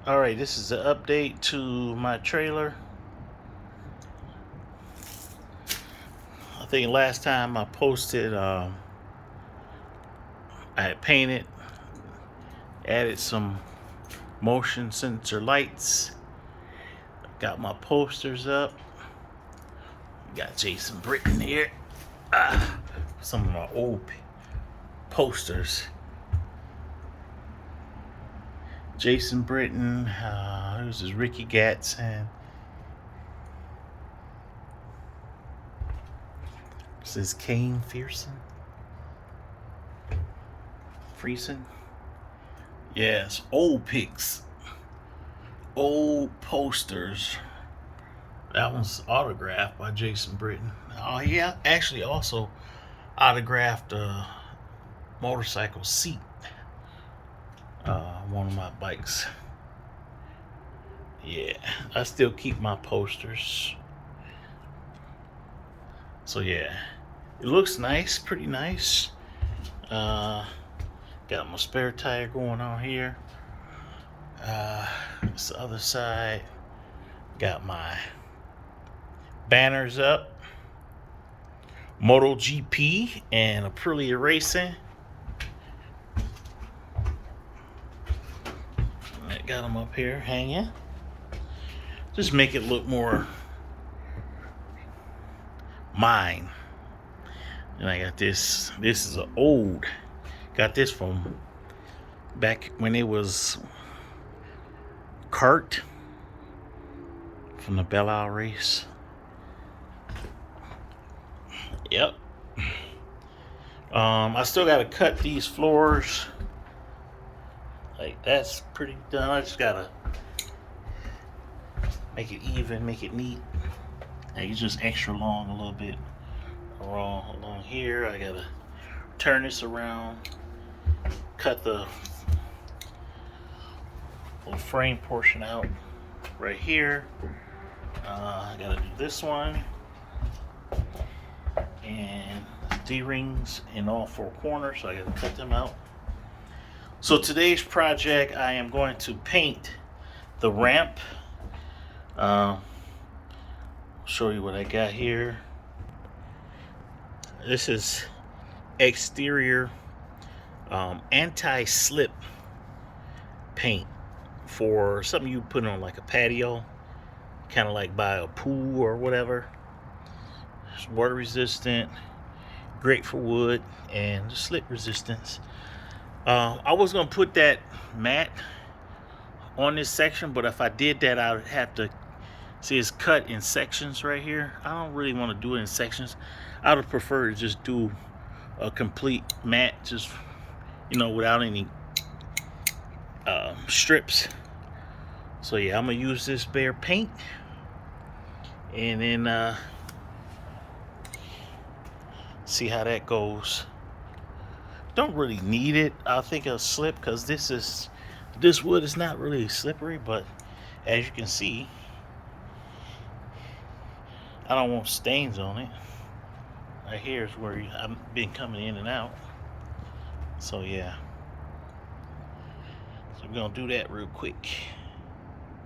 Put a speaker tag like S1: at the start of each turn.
S1: Alright, this is the update to my trailer. I think last time I posted, I had painted, added some motion sensor lights, got my posters up, got Jason Britton here. Some of my old posters. Jason Britton, this is Ricky Gatson. This is Kane Friesen. Yes, old pics, old posters. That one's autographed by Jason Britton. Oh, yeah, actually also autographed a motorcycle seat. One of my bikes. Yeah, I still keep my posters. So yeah, it looks nice, pretty nice. Got my spare tire going on here. This other side, got my banners up. MotoGP and Aprilia Racing. I got them up here hanging. Just make it look more mine. And I got this. This is an old. Got this from back when it was kart from the Belle Isle race. Yep. I still got to cut these floors. Like, that's pretty done. I just gotta make it even, make it neat. Like, it's just extra long a little bit along here. I gotta turn this around, cut the little frame portion out right here. I gotta do this one and D-rings in all four corners, so I gotta cut them out. So today's project, I am going to paint the ramp. Show you what I got here. This is exterior anti-slip paint for something you put on like a patio, kind of like by a pool or whatever. It's water resistant, great for wood, and slip resistance. I was gonna put that matte on this section, but if I did that, I would have to see it's cut in sections right here. I don't really want to do it in sections. I would prefer to just do a complete matte, just, you know, without any strips. So yeah, I'm gonna use this bare paint, and then see how that goes. Don't really need it. I think it'll slip because this wood is not really slippery, but as you can see, I don't want stains on it. Right here is where I've been coming in and out. So yeah, so we're gonna do that real quick.